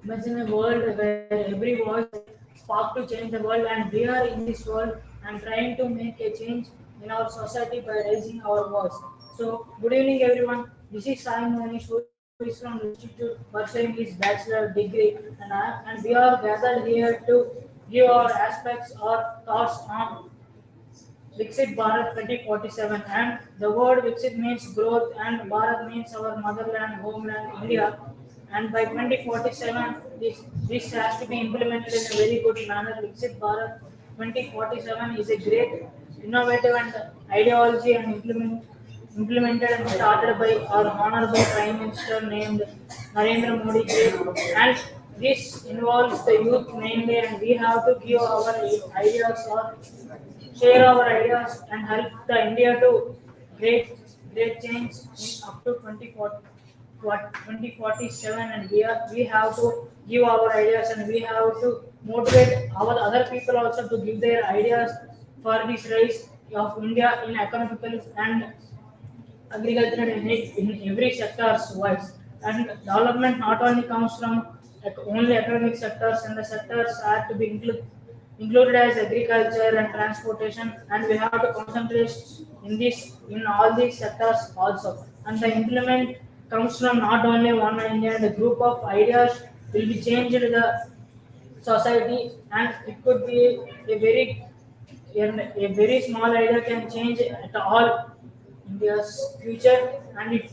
Imagine a world where every voice spark to change the world, and we are in this world and trying to make a change in our society by raising our voice. So, good evening, everyone. This is Sai Monish, who is from Institute pursuing his bachelor degree, and we are gathered here to give our aspects or thoughts on Viksit Bharat 2047, and the word Viksit means growth and Bharat means our motherland, homeland, India. And by 2047, this has to be implemented in a very good manner. Viksit Bharat 2047 is a great innovative and ideology and implemented and started by our honorable Prime Minister named Narendra Modi ji. And this involves the youth mainly, and we have to give our ideas or share our ideas and help the India to great great change in up to 2047, and we have to give our ideas, and we have to motivate our other people also to give their ideas for this rise of India in economical and agriculture in every sectors wise. And development not only comes from only economic sectors, and the sectors are to be included as agriculture and transportation, and we have to concentrate in all these sectors also. And the implement comes from not only one idea, and a group of ideas will be changed the society, and it could be a very small idea can change at all India's future, and it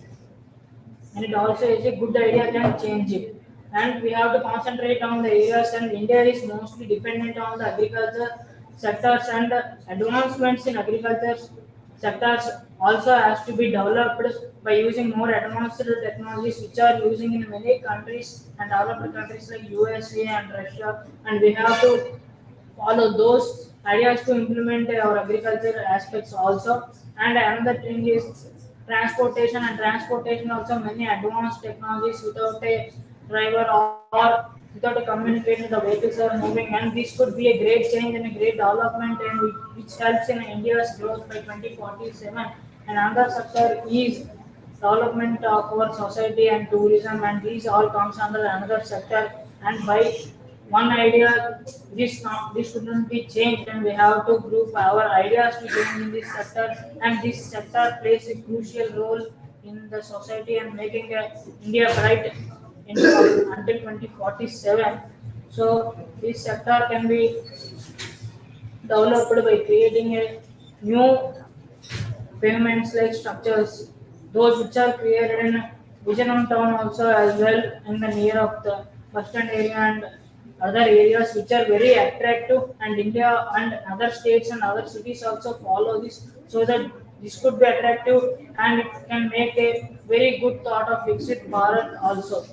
also is a good idea can change it. And we have to concentrate on the areas, and India is mostly dependent on the agriculture sectors, and advancements in agriculture sectors also has to be developed by using more advanced technologies which are using in many countries and developed countries like USA and Russia, and we have to follow those ideas to implement our agriculture aspects also. And another thing is transportation, and transportation also many advanced technologies without a driver or without a communicator the vehicles are moving, and this could be a great change and a great development, and which helps in India's growth by 2047. And another sector is development of our society and tourism, and these all comes under another sector. And by one idea, this shouldn't be changed, and we have to group our ideas to change in this sector, and this sector plays a crucial role in the society and making India bright until 2047. So this sector can be developed by creating a new pavements like structures, those which are created in Vijayanam town also as well in the near of the bus stand area and other areas which are very attractive, and India and other states and other cities also follow this, so that this could be attractive, and it can make a very good thought of Viksit Bharat also.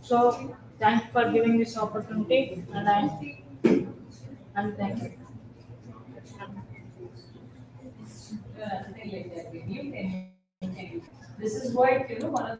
So thank you for giving this opportunity, and thank you. Nothing like that. You can continue. This is what one of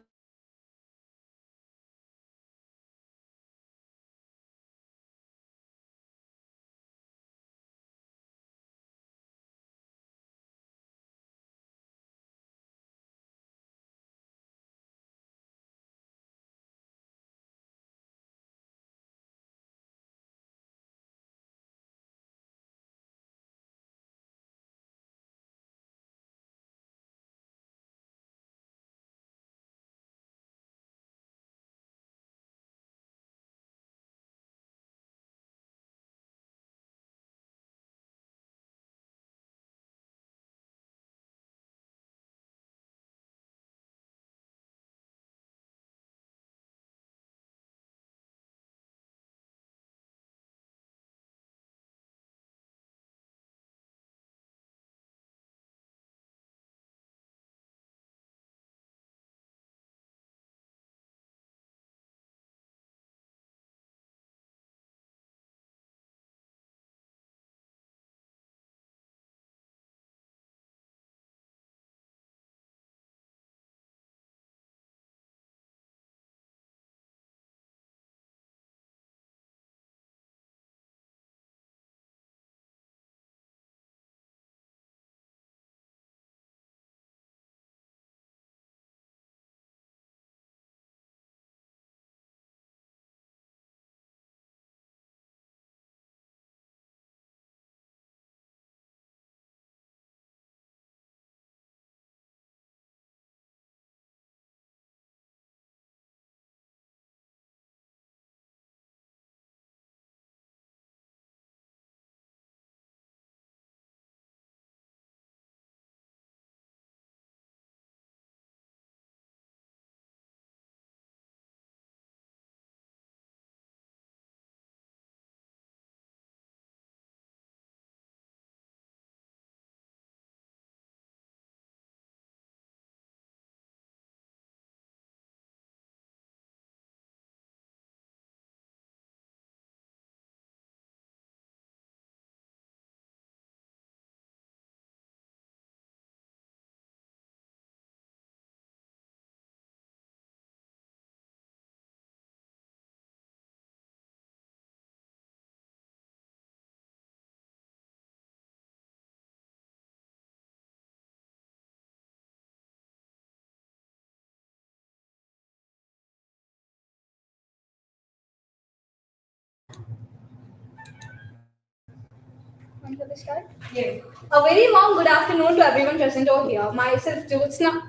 Want to start? Yes. A very warm good afternoon to everyone present over here. Myself, Jyotsna.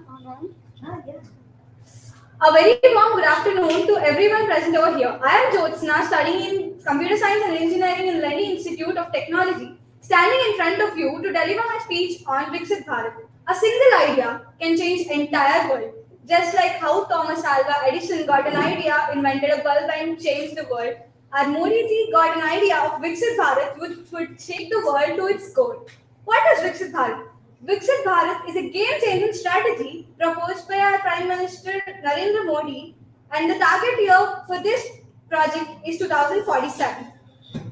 A very warm good afternoon to everyone present over here. I am Jyotsna, studying in Computer Science and Engineering in Learning Institute of Technology, standing in front of you to deliver my speech on Viksit Bharat. A single idea can change entire world. Just like how Thomas Alva Edison got an idea, invented a bulb and changed the world, our Modi ji got an idea of Viksit Bharat which would take the world to its goal. What is Viksit Bharat? Viksit Bharat is a game-changing strategy proposed by our Prime Minister Narendra Modi, and the target year for this project is 2047.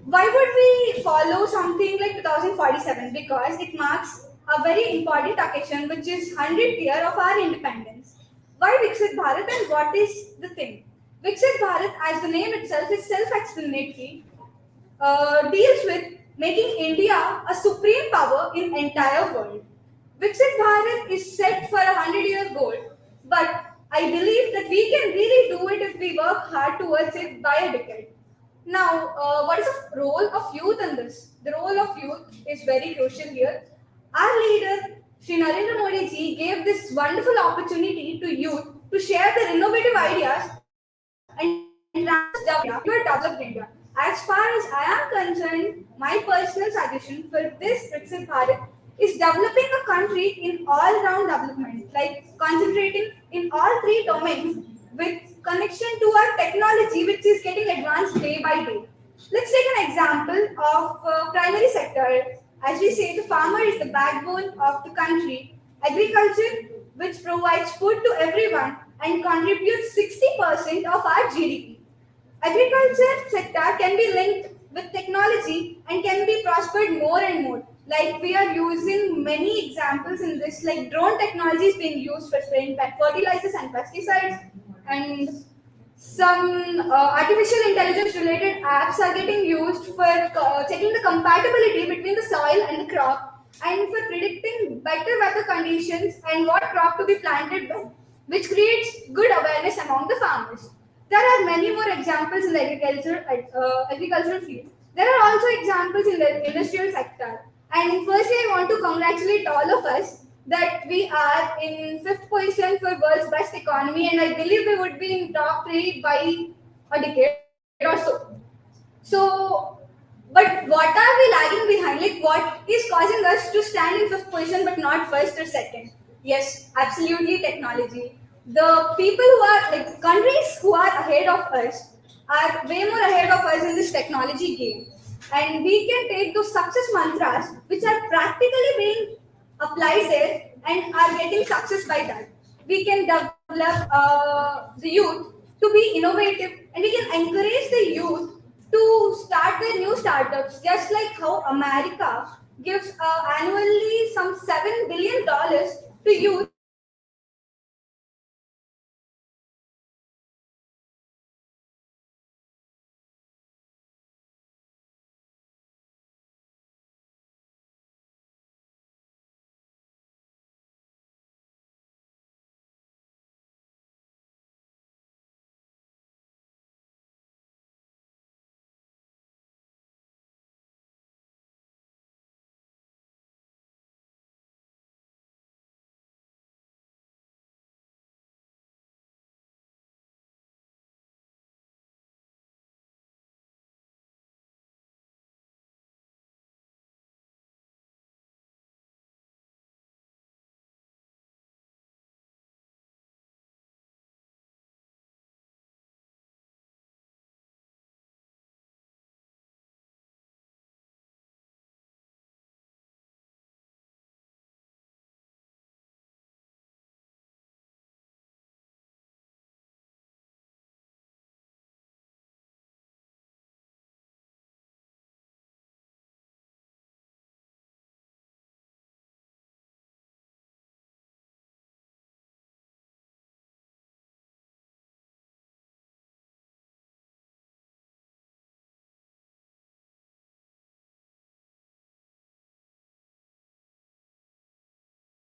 Why would we follow something like 2047? Because it marks a very important occasion, which is 100th year of our independence. Why Viksit Bharat and what is the thing? Viksit Bharat, as the name itself, is self-explanatory, deals with making India a supreme power in entire world. Viksit Bharat is set for a 100-year goal, but I believe that we can really do it if we work hard towards it by a decade. Now, what is the role of youth in this? The role of youth is very crucial here. Our leader, Sri Narendra Modi ji, gave this wonderful opportunity to youth to share their innovative ideas and transform India into a developed India. As far as I am concerned, my personal suggestion for this Viksit Bharat is developing a country in all-round development, like concentrating in all three domains with connection to our technology, which is getting advanced day by day. Let's take an example of primary sector. As we say, the farmer is the backbone of the country. Agriculture, which provides food to everyone and contributes 60% of our GDP. Agriculture sector can be linked with technology and can be prospered more and more. Like we are using many examples in this, like drone technology is being used for spraying fertilizers and pesticides, and some artificial intelligence related apps are getting used for checking the compatibility between the soil and the crop and for predicting better weather conditions and what crop to be planted when, which creates good awareness among the farmers. There are many more examples in the agricultural field. There are also examples in the industrial sector. And firstly, I want to congratulate all of us that we are in fifth position for world's best economy, and I believe we would be in top three by a decade or so. So, but what are we lagging behind? Like, what is causing us to stand in fifth position but not first or second? Yes, absolutely technology. The people who are like countries who are ahead of us are way more ahead of us in this technology game. And we can take those success mantras which are practically being applied there and are getting success by that. We can develop the youth to be innovative and we can encourage the youth to start their new startups, just like how America gives annually some $7 billion to youth to start their new startups. Like we can encourage the youth to start their new startups.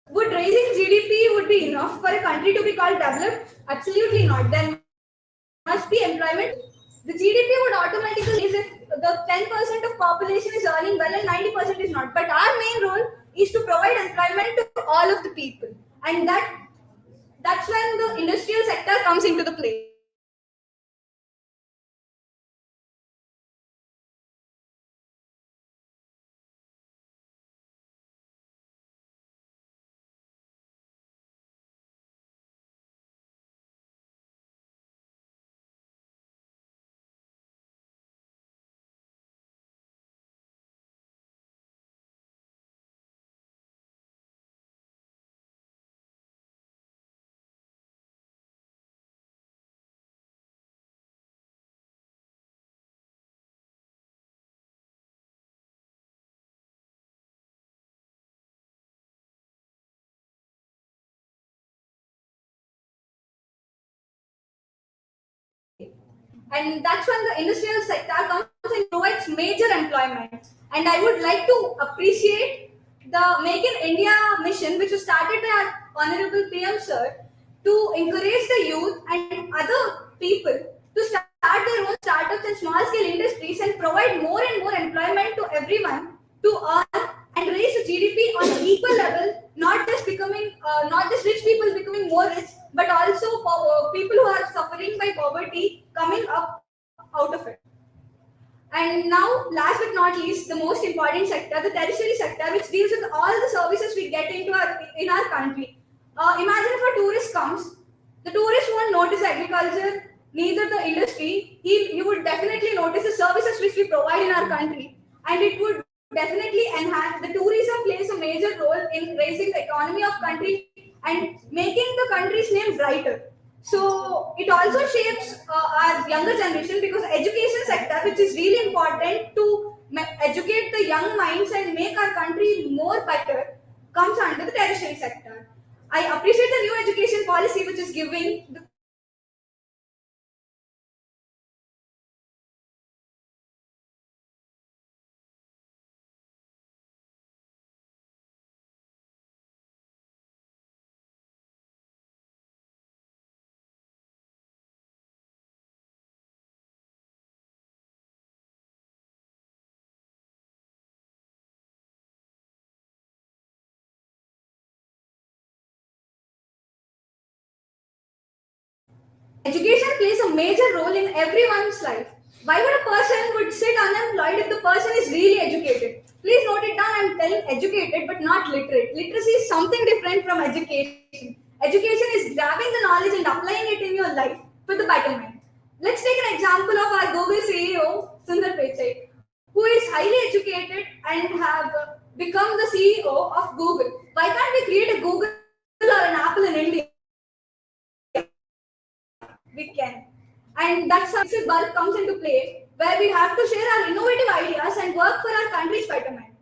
Would raising GDP would be enough for a country to be called developed? Absolutely not. There must be employment. The GDP would automatically is if the 10% of population is earning well and 90% is not. But our main role is to provide employment to all of the people. And that's when the industrial sector comes into the play. And that's when the industrial sector comes and provides major employment. And I would like to appreciate the Make in India mission, which was started by our Honorable PM Sir, to encourage the youth and other people to start their own startups and small scale industries and provide more and more employment to everyone to earn and raise the GDP on an equal level, not just rich people becoming more rich, but also people who are suffering by poverty coming up out of it. And now, last but not least, the most important sector, the tertiary sector, which deals with all the services we get in our country. Imagine if a tourist comes, the tourist won't notice agriculture, neither the industry. He would definitely notice the services which we provide in our country, and it would definitely enhance. The tourism plays a major role in raising the economy of country and making the country's name brighter. So it also shapes our younger generation because education sector, which is really important to educate the young minds and make our country more better, comes under the tertiary sector. I appreciate the new education policy which is giving the education plays a major role in everyone's life. Why would a person would sit unemployed if the person is really educated? Please note it down. I'm telling educated but not literate. Literacy is something different from education. Education is grabbing the knowledge and applying it in your life for the betterment. Let's take an example of our Google CEO, Sundar Pichai, who is highly educated and have become the CEO of Google. Why can't we create a Google or an Apple in India? We can. And that's how this bulk comes into play, where we have to share our innovative ideas and work for our country's betterment.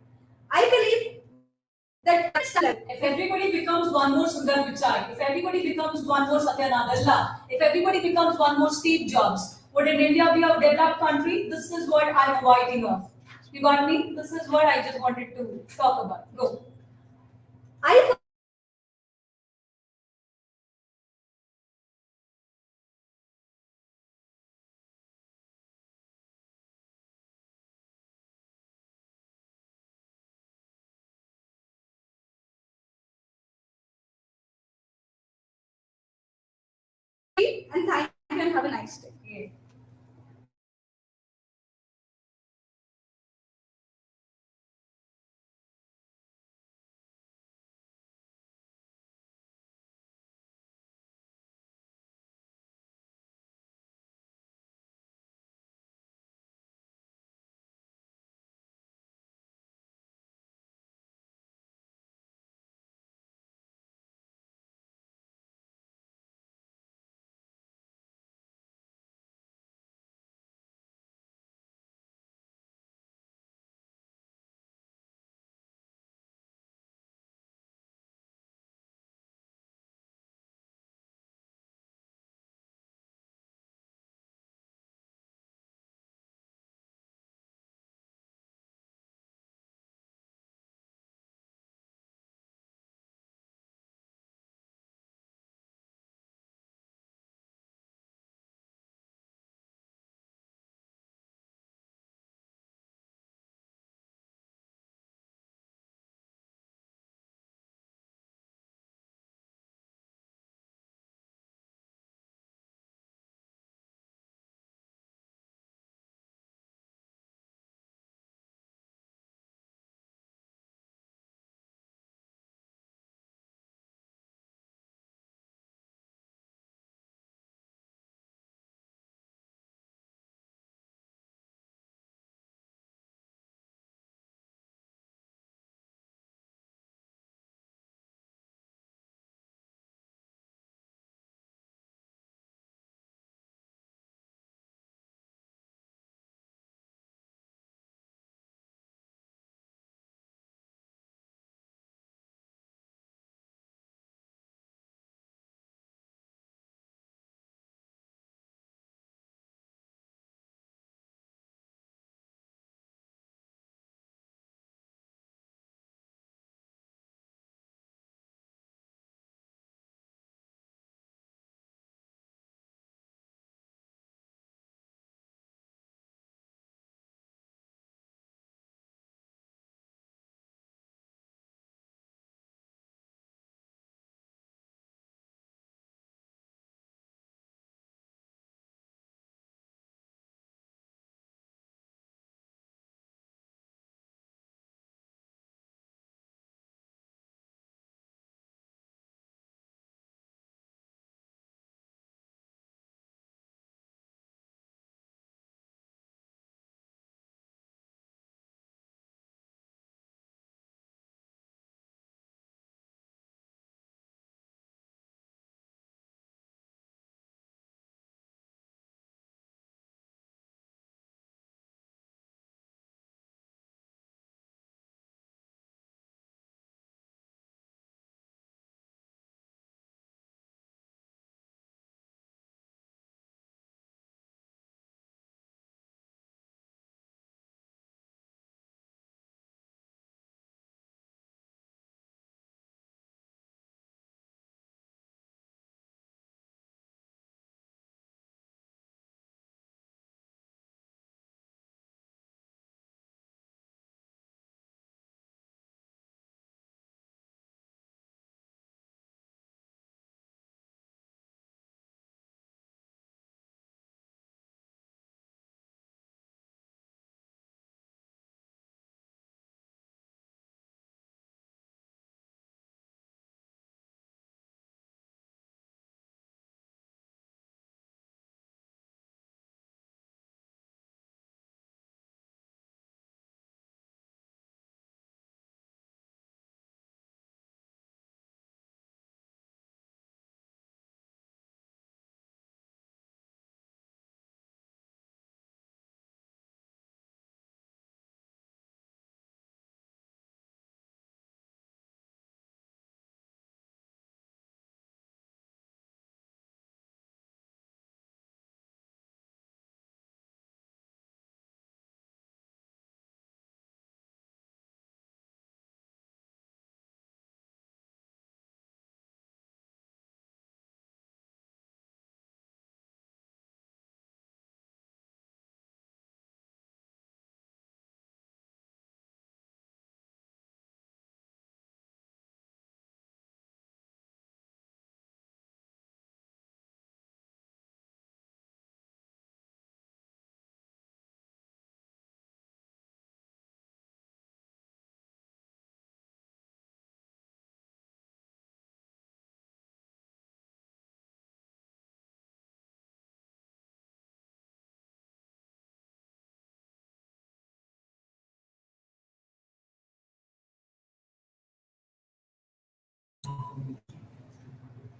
I believe that If everybody becomes one more Sundar Pichai, if everybody becomes one more Satya Nadella, if everybody becomes one more Steve Jobs, would in India be a developed country? This is what I'm avoiding of. You got me? This is what I just wanted to talk about. Go. I and thank you and have a nice day. Yeah.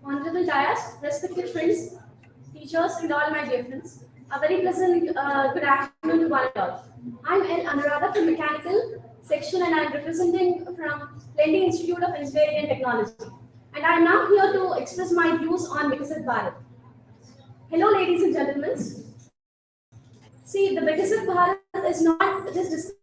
Honorable Dias, respected friends, teachers, and all my dear friends, a very pleasant good afternoon to one and all. I'm L. Anuradha from Mechanical section and I'm representing from Lending Institute of Engineering and Technology. And I'm now here to express my views on Viksit Bharat. Hello, ladies and gentlemen. See, the Viksit Bharat is not just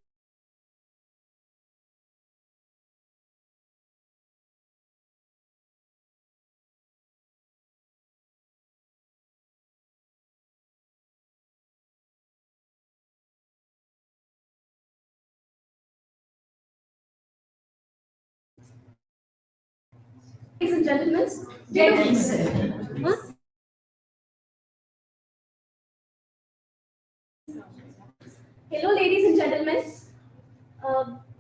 ladies and gentlemen. Huh? Hello, ladies and gentlemen.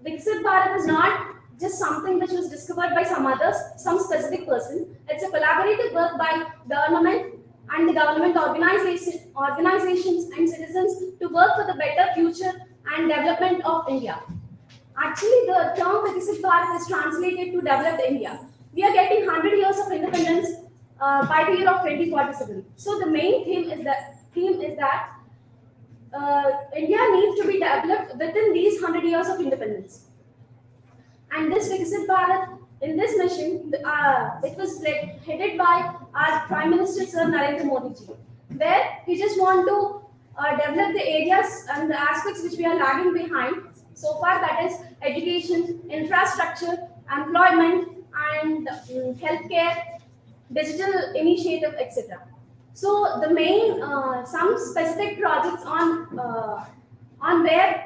Viksit Bharat is not just something which was discovered by some specific person. It's a collaborative work by government and the government organizations and citizens to work for the better future and development of India. Actually, the term Viksit Bharat is translated to developed India. We are getting 100 years of independence by the year of 2047. So the main theme is that India needs to be developed within these 100 years of independence. And this Viksit Bharat, in this mission, it was like headed by our Prime Minister Sir Narendra Modi ji, where he just want to develop the areas and the aspects which we are lagging behind so far, that is education, infrastructure, employment, and healthcare, digital initiative, etc. So the main some specific projects on where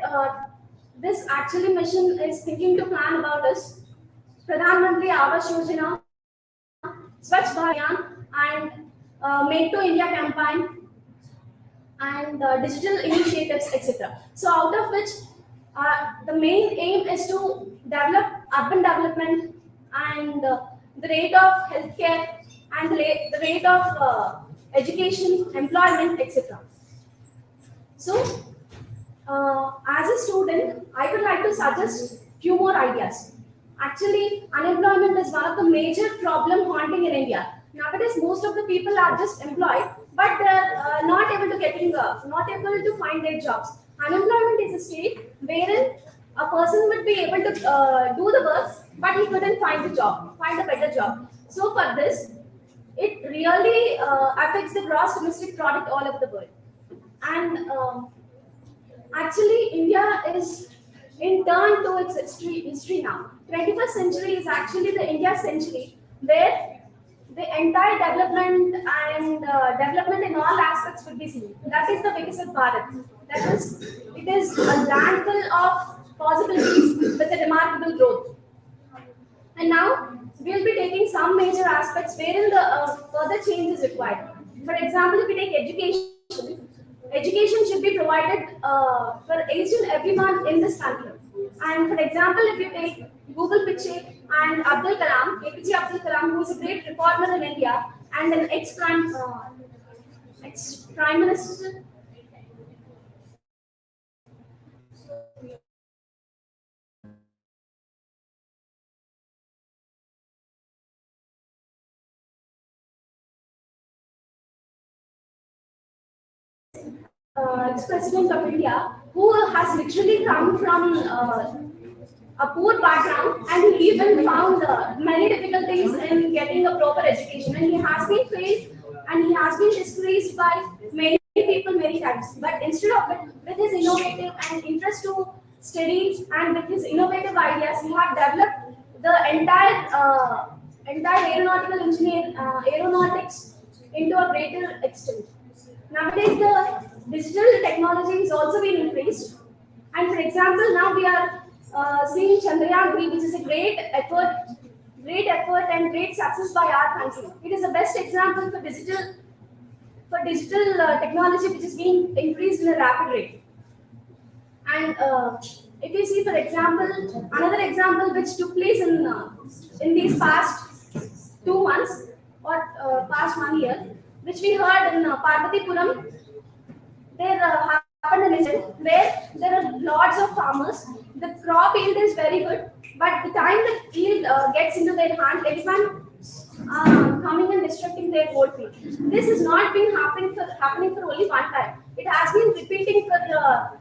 this actually mission is thinking to plan about is Pradhan Mantri Awas Yojana, Swachh Bharat Abhiyan, and Make to India campaign, and digital initiatives, etc. So out of which the main aim is to develop urban development and the rate of healthcare and the rate of education, employment, etc. So, as a student, I would like to suggest few more ideas. Actually, unemployment is one of the major problem haunting in India. Nowadays, most of the people are just employed, but they're not able to not able to find their jobs. Unemployment is a state wherein a person would be able to do the work, but he couldn't find a better job. So for this, it really affects the gross domestic product all over the world. And actually, India is in turn to its history now. 21st century is actually the India century where the entire development and development in all aspects will be seen. That is the Viksit Bharat. It is a land full of possibilities with a remarkable growth. And now we'll be taking some major aspects wherein the further change is required. For example, if we take education, education should be provided for each and everyone in this country. And for example, if you take Google Piche and Abdul Kalam, APJ Abdul Kalam, who is a great reformer in India and an ex-prime minister. Ex-president of India, who has literally come from a poor background, and he even found many difficulties in getting a proper education, and he has been faced and he has been disgraced by many people many times. But instead of it, with his innovative and interest to study and with his innovative ideas, he have developed the entire aeronautics into a greater extent. Nowadays, the digital technology is also being increased. And for example, now we are seeing Chandrayaan-3, which is a great effort and great success by our country. It is the best example for digital technology, which is being increased in a rapid rate. And if you see, for example, another example which took place in these past 2 months or past 1 year, which we heard in Parvatipuram, there happened an incident where there are lots of farmers. The crop yield is very good, but the time the yield gets into their hand, everyone coming and destructing their whole field. This has not been happening for only one time. It has been repeating for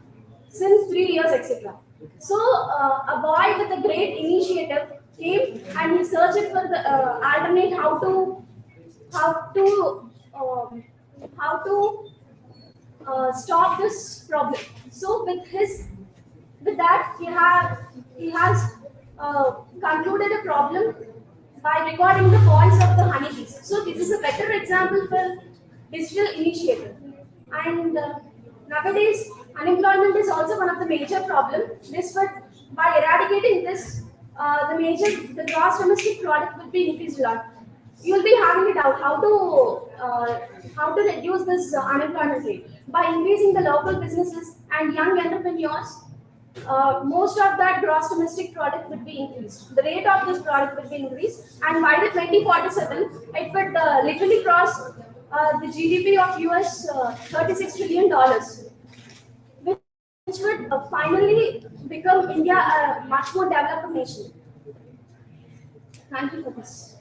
since 3 years, etc. So a boy with a great initiative came and he searched for the alternate how to um, how to stop this problem. So with that he has concluded a problem by recording the calls of the honeybees. So this is a better example for digital initiative. And nowadays unemployment is also one of the major problem. This would by eradicating this, the gross domestic product would be increased a lot. You will be having a doubt how to reduce this unemployment rate by increasing the local businesses and young entrepreneurs. Most of that gross domestic product would be increased. The rate of this product would be increased, and by the 2047, it would literally cross the GDP of US $36 trillion, which would finally become India a much more developed nation. Thank you for this.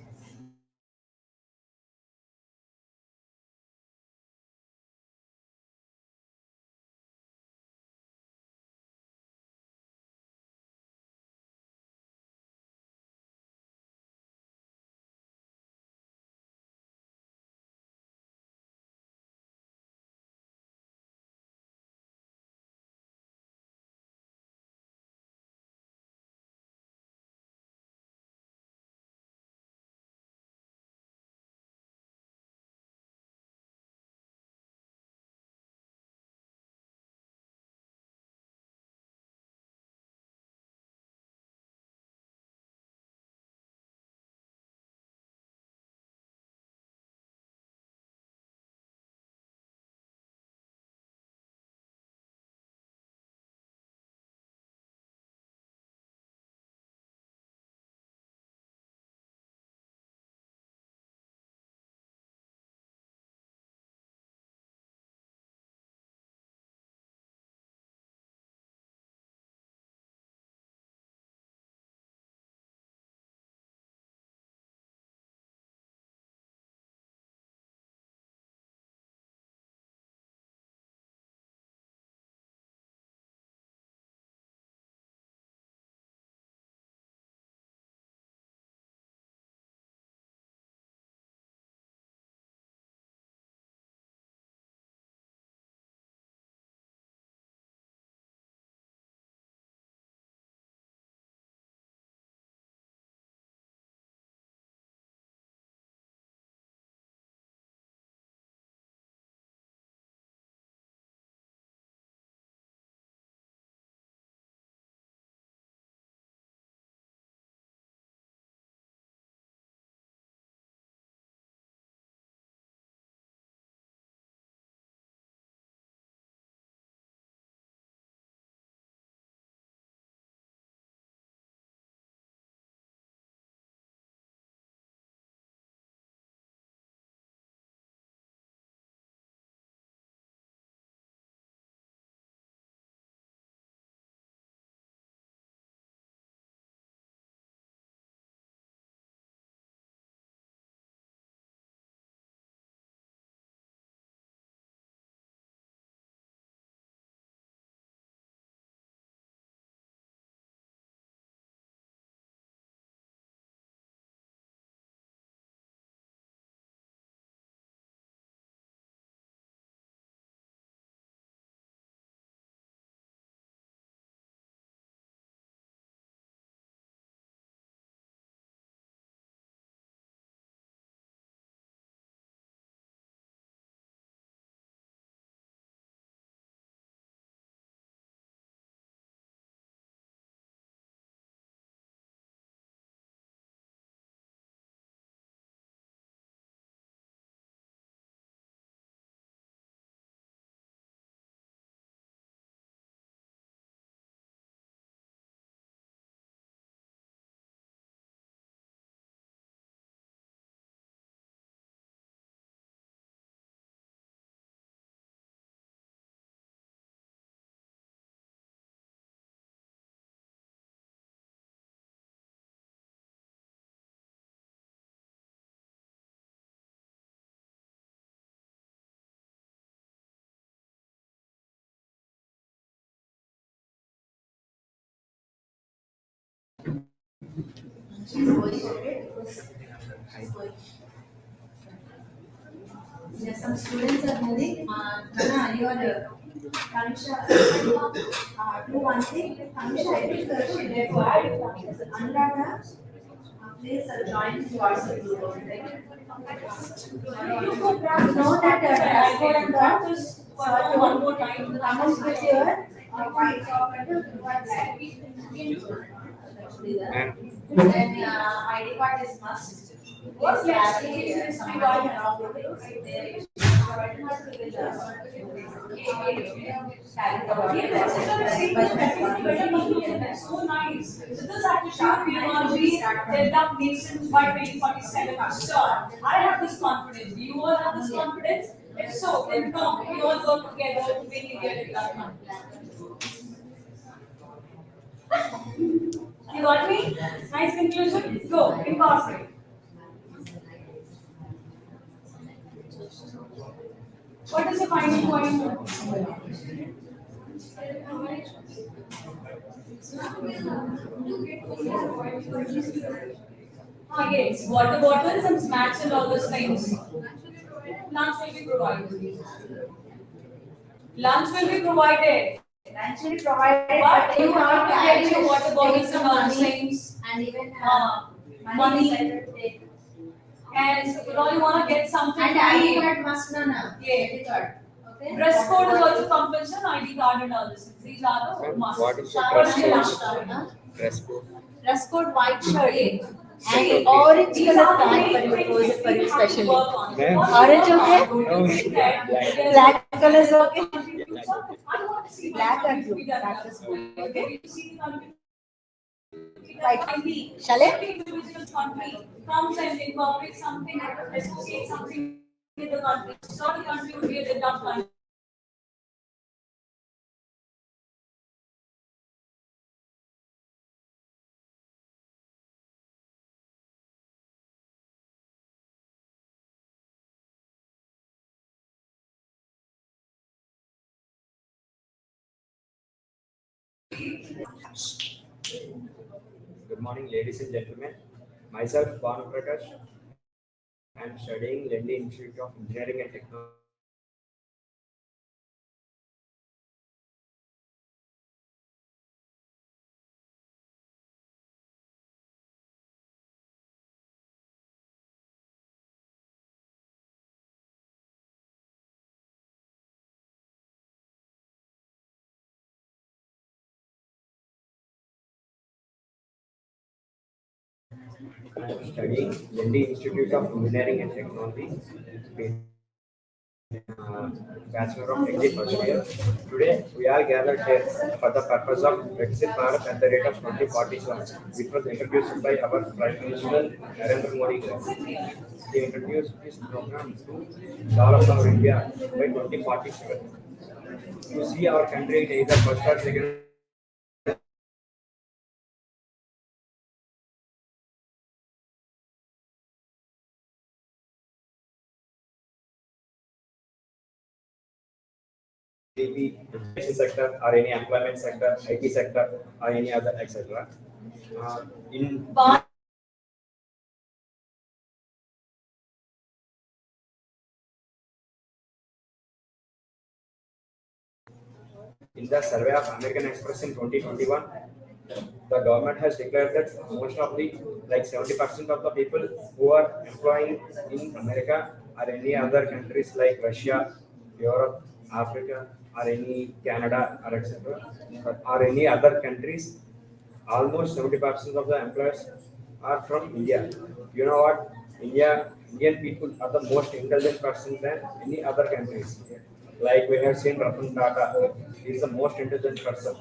She's going, okay? Because she's going. Yes, some students are moving. Nana, you are Tanisha. Do one thing. Tanisha, I think she did what? Anuradha, please join the WhatsApp group. Okay? You know that dress code and Practice one more time. comes with your white top and then ID card is must. What next? So nice. So this attitude will be developed nations by 2047. Sure. I have this confidence. Do you all have this confidence? If so, then come. We all work together to make India development. You got me? Nice conclusion? Go. Incorporate. What is the final point? Yes, water bottles and snacks and all those things. Lunch will be provided. Lunch will be provided. Lunch will be provided, But you you have to carry get your water bottles and all those things. and even Money. money. And if you really want to get something And to ID eat, card must nana. Yeah. ID card. Okay. dress code is also compulsion, ID card and all this. These are the must. What is the Shower dress and code? lunch. Dress code. Dress code white shirt See, and orange these color are the pant main for you, things for you we have to specially. work on. Ma'am. Orange okay? No. Black color is okay. I want to see Black my and country blue. be done. Black is good. Okay. You see the country. Right. Shall I? Every individual country comes and incorporates something, associates something with the country. So the country would be a developed country. Good morning, ladies and gentlemen. Myself, Bharat. I am studying Lendi Institute of Engineering and Technology. I am studying Lendi Institute of Engineering and Technology. Bachelor of Degree first year. Today, we are gathered here for the purpose of Viksit Bharat at the rate of 2047, which was introduced by our Prime Minister Narendra Modi. He introduced this program to develop our India by 2047. To see our country in either first or second be education sector or any employment sector, IT sector or any other etc. In But In the survey of American Express in 2021, the government has declared that most of the, like 70% of the people who are employing in America or any other countries like Russia, Europe, Africa, or any Canada or etc. or any other countries, almost 70% of the employers are from India. You know what? Indian people are the most intelligent person than any other countries. Like we have seen Ratan Tata, he is the most intelligent person.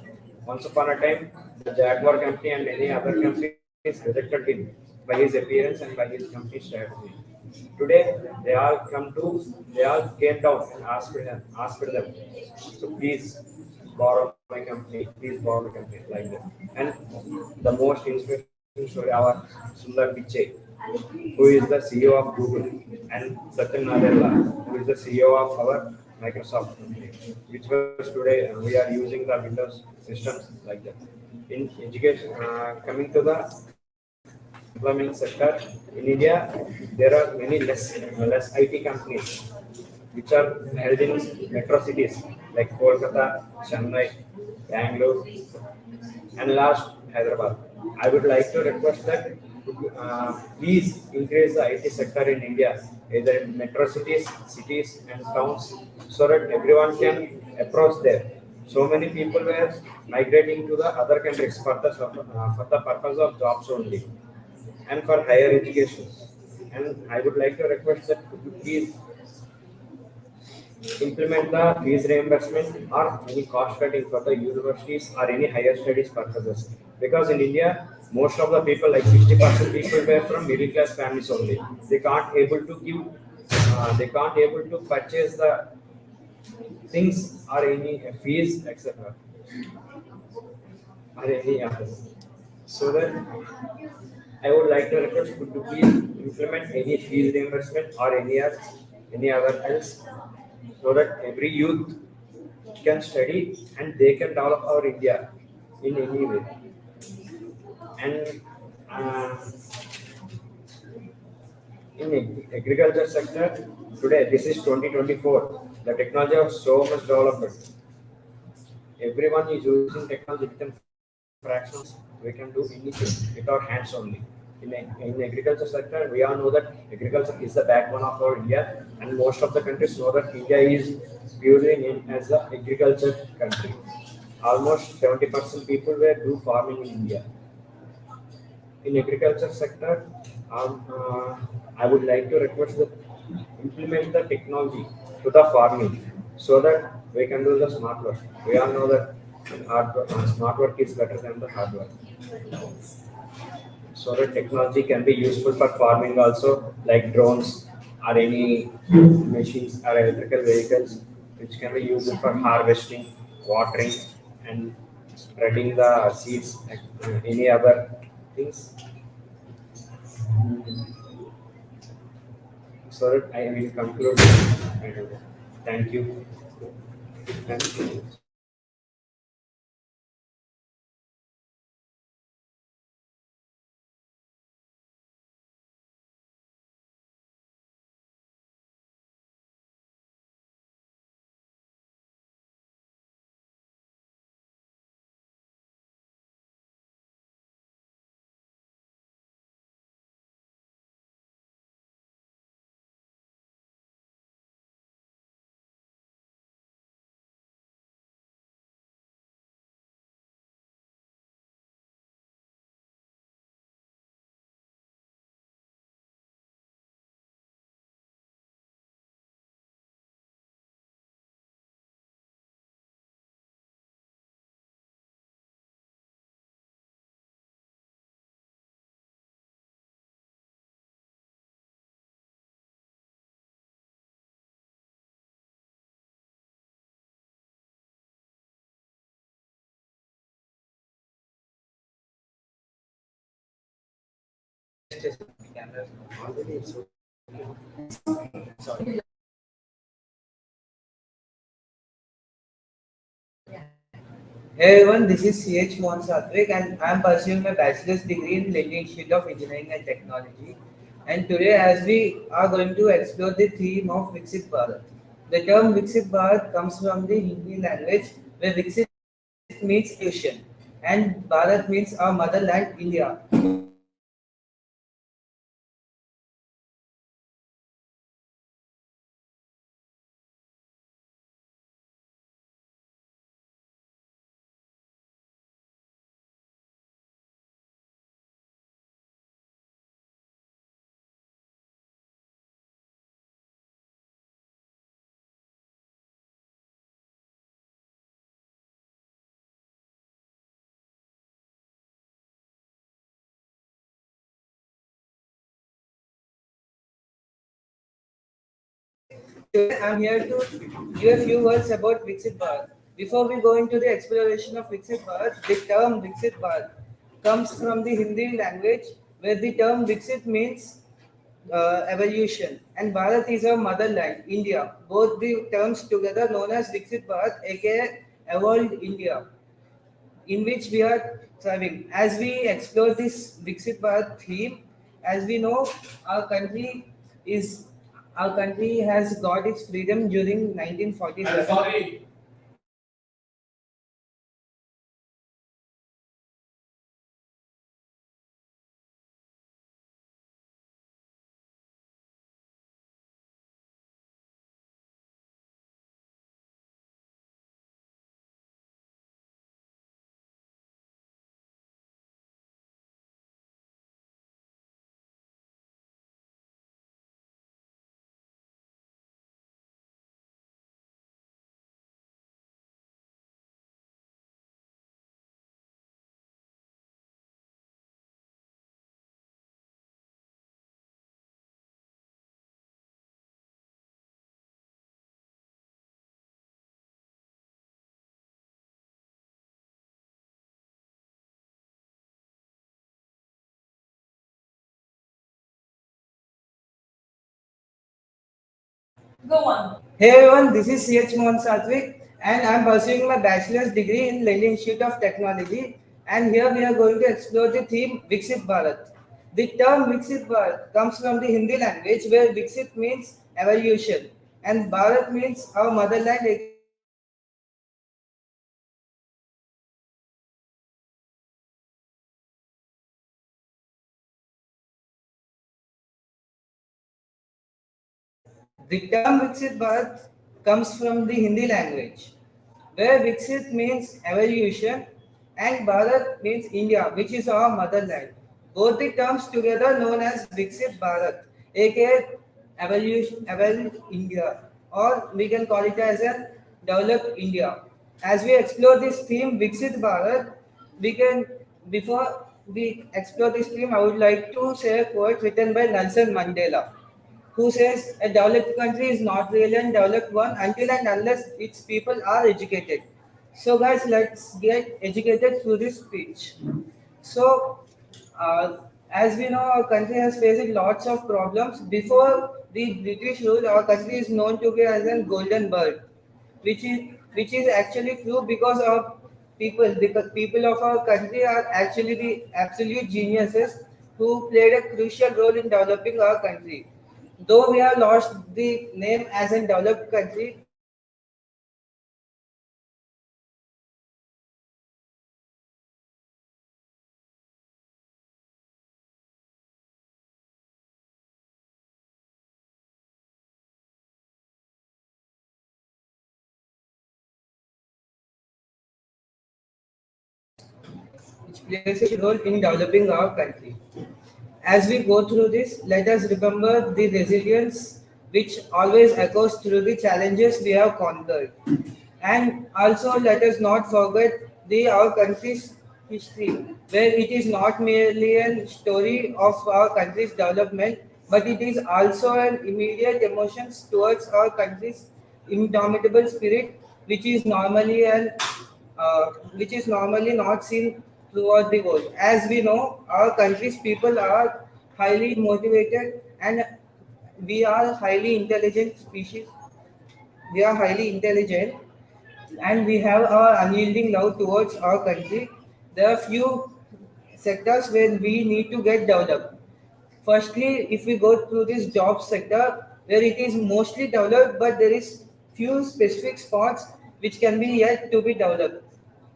Once upon a time, the Jaguar company and any other companies rejected him by his appearance and by his company strategy. Today, they all came down and asked them, so please borrow my company, please borrow my company, like that. And the most inspirational story, our Sundar Pichai, who is the CEO of Google, and Satya Nadella, who is the CEO of our Microsoft company, which was today we are using the Windows systems like that. In education, coming to the employment sector in India, there are many less IT companies which are held in metro cities like Kolkata, Chennai, Bangalore, and last Hyderabad. I would like to request that please increase the IT sector in India, either in metro cities and towns, so that everyone can approach there. So many people were migrating to the other countries for the purpose of jobs only and for higher education. And I would like to request that could you please implement the fees reimbursement or any cost cutting for the universities or any higher studies purposes. Because in India, most of the people, like 60% people, were from middle class families only. They can't able to purchase the things or any fees, etc. or any others. So that I would like to request could you please implement any fees reimbursement or any other else, so that every youth can study and they can develop our India in any way. And in agriculture sector, today this is 2024. The technology has so much development. Everyone is using technology within fractions. We can do anything with our hands only. In agriculture sector, we all know that agriculture is the backbone of our India, and most of the countries know that India is purely in as an agriculture country. Almost 70% people were do farming in India. In agriculture sector, I would like to request that implement the technology to the farming, so that we can do the smart work. We all know that smart work is better than the hard work. So that technology can be useful for farming also, like drones or any machines or electrical vehicles, which can be used for harvesting, watering, and spreading the seeds, like any other things. So that I will conclude. Thank you. Thank you. Already it's sorry. Hey everyone, this is CH Mohan Satvik and I am pursuing my bachelor's degree in Delhi Institute of Engineering and Technology. And today, as we are going to explore the theme of Viksit Bharat. The term Viksit Bharat comes from the Hindi language where Viksit means Asian and Bharat means our motherland, India. Today I'm here to give a few words about Viksit Bharat. Before we go into the exploration of Viksit Bharat, the term Viksit Bharat comes from the Hindi language where the term Viksit means evolution and Bharat is our motherland, India. Both the terms together known as Viksit Bharat aka Evolved India in which we are thriving. As we explore this Viksit Bharat theme, as we know, our country is our country has got its freedom during 1947. Sorry. Go on. Hey everyone, this is CH Mohan Satvik, and I'm pursuing my bachelor's degree in Delhi Institute of Technology. And here we are going to explore the theme Viksit Bharat. The term Viksit Bharat comes from the Hindi language, where Viksit means evolution, and Bharat means our motherland, aka India. As we know, our country has faced lots of problems before we explore this topic. The term Viksit Bharat comes from the Hindi language, where Viksit means evolution and Bharat means India, which is our motherland. Both the terms together known as Viksit Bharat, aka Evolve India, or we can call it as a Developed India. As we explore this theme, Viksit Bharat, we can, before we explore this theme, I would like to say a quote written by Nelson Mandela, who says a developed country is not really a developed one until and unless its people are educated. So, guys, let's get educated through this speech. So, uh, as we know, our country has faced lots of problems. Before the British rule, our country is known to be as a golden bird, which is actually true because the people of our country are actually the absolute geniuses who played a crucial role in developing our country. Though we have lost the name as a developed country, but our country has faced lots of problems before the British rule. Which plays a role in developing our country. As we go through this, let us remember the resilience which always echoes through the challenges we have conquered. And also let us not forget the our country's history, where it is not merely a story of our country's development, but it is also an immediate emotions towards our country's indomitable spirit, which is normally not seen throughout the world. As we know, our country's people are highly motivated, and we are highly intelligent species. We are highly intelligent, and we have our unyielding love towards our country. There are few sectors where we need to get developed. Firstly, if we go through this job sector, where it is mostly developed, but there is few specific spots which can be yet to be developed.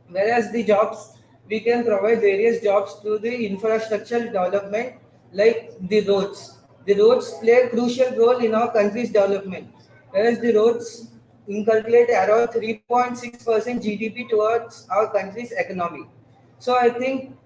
Whereas the jobs, we can provide various jobs through the infrastructure development, like the roads. The roads play a crucial role in our country's development. Whereas the roads inculcate around 3.6% GDP towards our country's economy. So I think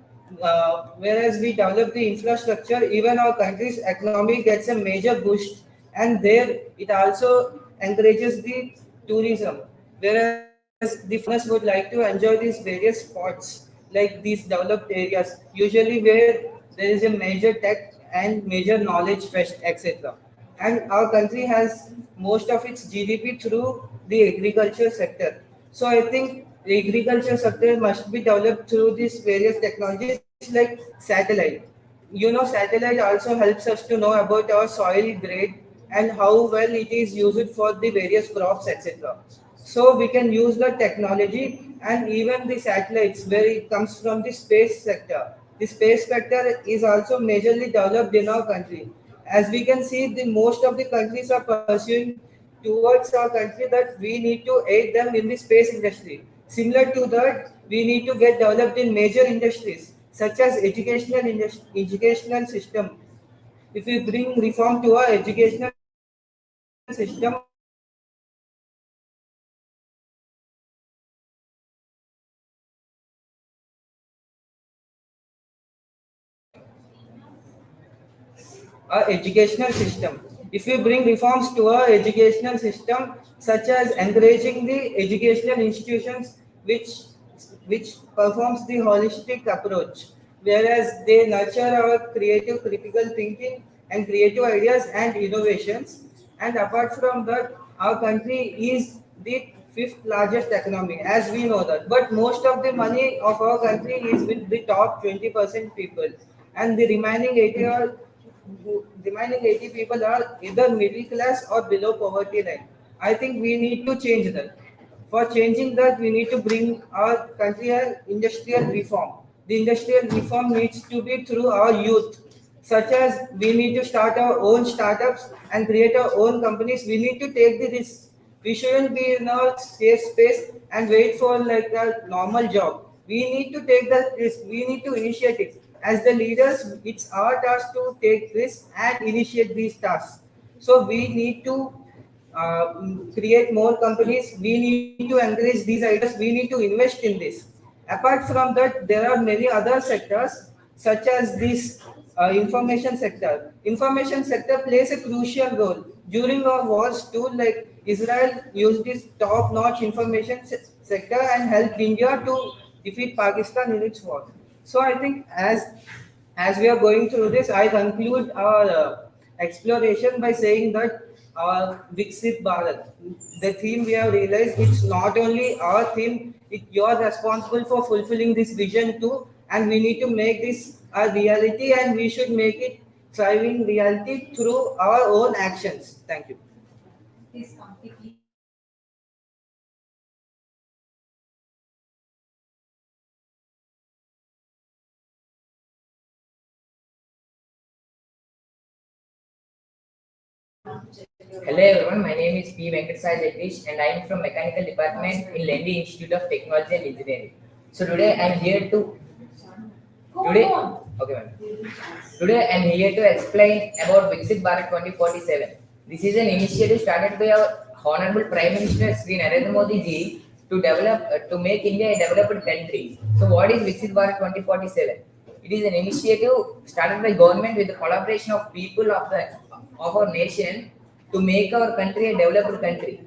whereas we develop the infrastructure, even our country's economy gets a major boost, and there it also encourages the tourism. Whereas the foreigners would like to enjoy these various spots like these developed areas, usually where there is a major tech and major knowledge fest, etc. And our country has most of its GDP through the agriculture sector. So I think the agriculture sector must be developed through these various technologies like satellite. Satellite also helps us to know about our soil grade and how well it is used for the various crops, etc. So we can use the technology, and even the satellites where it comes from the space sector. the space sector is also majorly developed in our country. As we can see, the most of the countries are pursuing towards our country that we need to aid them in the space industry. Similar to that, we need to get developed in major industries such as educational system. If we bring reform to our educational system, our educational system. If we bring reforms to our educational system, such as encouraging the educational institutions which performs the holistic approach, whereas they nurture our creative critical thinking and creative ideas and innovations. And apart from that, our country is the fifth largest economy, as we know that. But most of the money of our country is with the top 20% people, and the remaining 80 people are either middle class or below poverty line. I think we need to change that. For changing that, we need to bring our country an industrial reform. The industrial reform needs to be through our youth, such as we need to start our own startups and create our own companies. We need to take the risk. We shouldn't be in our safe space and wait for like a normal job. We need to take that risk. We need to initiate it. As the leaders, it's our task to take risks and initiate these tasks. So we need to create more companies. We need to encourage these ideas. We need to invest in this. Apart from that, there are many other sectors such as this information sector. Information sector plays a crucial role during our wars too. Like Israel used this top-notch information sector and helped India to defeat Pakistan in its war. So I think as we are going through this, I conclude our exploration by saying that Viksit Bharat, the theme we have realized, it's not only our theme, you're responsible for fulfilling this vision too, and we need to make this a reality, and we should make it thriving reality through our own actions. Thank you. Please completely. Hello everyone, my name is P. Venkatesai Jagdish and I am from Mechanical Department in Lendi Institute of Technology and Engineering. So today I am here to Today I am here to explain about Viksit Bharat 2047. This is an initiative started by our Honorable Prime Minister Sri Narendra Modi ji to make India a developed country. So what is Viksit Bharat 2047? It is an initiative started by government with the collaboration of people of our nation to make our country a developed country.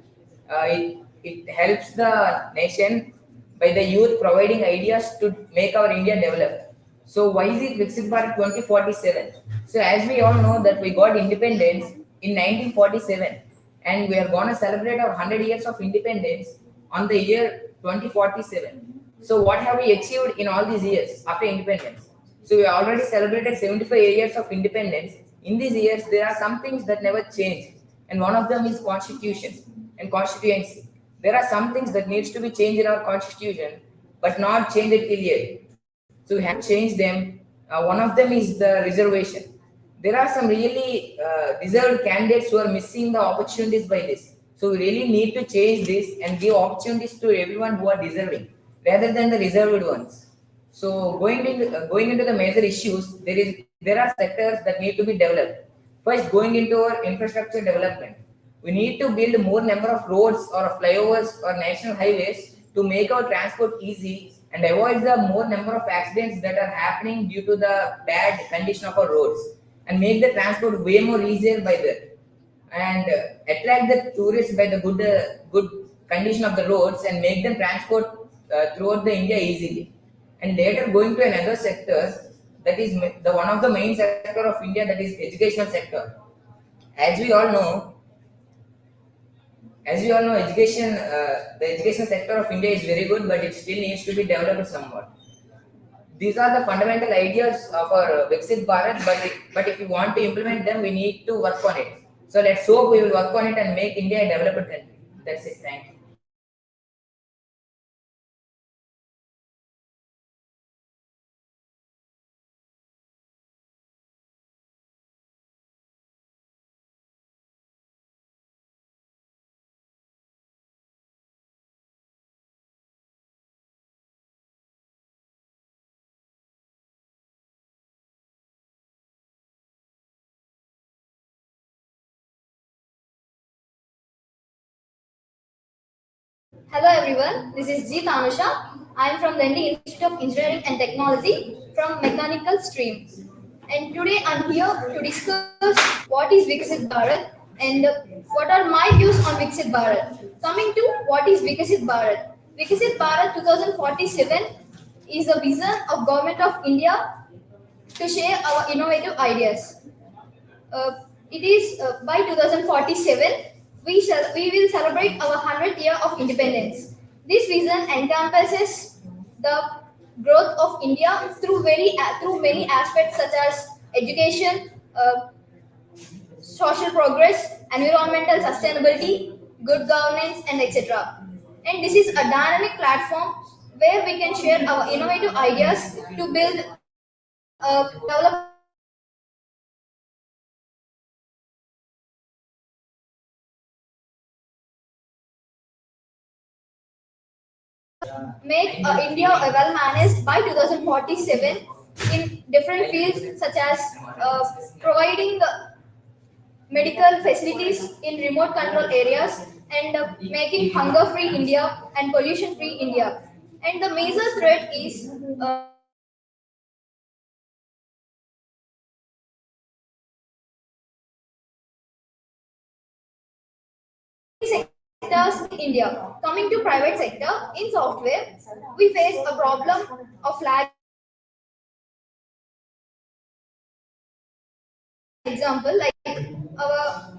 It helps the nation by the youth providing ideas to make our India develop. So why is it Viksit Bharat 2047? So as we all know that we got independence in 1947 and we are going to celebrate our 100 years of independence on the year 2047. So what have we achieved in all these years after independence? So we already celebrated 75 years of independence. In these years, there are some things that never change, and one of them is constitution and constituency. There are some things that needs to be changed in our constitution, but not changed till yet. So we have to change them. One of them is the reservation. There are some really reserved candidates who are missing the opportunities by this. So we really need to change this and give opportunities to everyone who are deserving, rather than the reserved ones. So going into the major issues, there are sectors that need to be developed. First, going into our infrastructure development, we need to build more number of roads or flyovers or national highways to make our transport easy and avoid the more number of accidents that are happening due to the bad condition of our roads, and make the transport way more easier by that, and attract the tourists by the good condition of the roads and make them transport throughout the India easily. And later going to another sector, that is the one of the main sector of India, that is educational sector. As we all know, the education sector of India is very good, but it still needs to be developed somewhat. These are the fundamental ideas of our Viksit Bharat, but if we want to implement them, we need to work on it. So let's hope we will work on it and make India a developed country. That's it. Thank you. Hello everyone, this is G. Tanusha. I am from the Indian Institute of Engineering and Technology from Mechanical Stream. And today I am here to discuss what is Viksit Bharat and what are my views on Viksit Bharat. Coming to what is Viksit Bharat. Viksit Bharat 2047 is a vision of Government of India to share our innovative ideas. It is by 2047 we will celebrate our 100th year of independence. This vision encompasses the growth of India through many aspects such as education, social progress, environmental sustainability, good governance, and etc. And this is a dynamic platform where we can share our innovative ideas to build a developed make India well managed by 2047 in different fields such as providing medical facilities in remote control areas and making hunger free India and pollution free India. And the major threat is sectors in India. Coming to private sector, in software, we face a problem of lag. Example, like our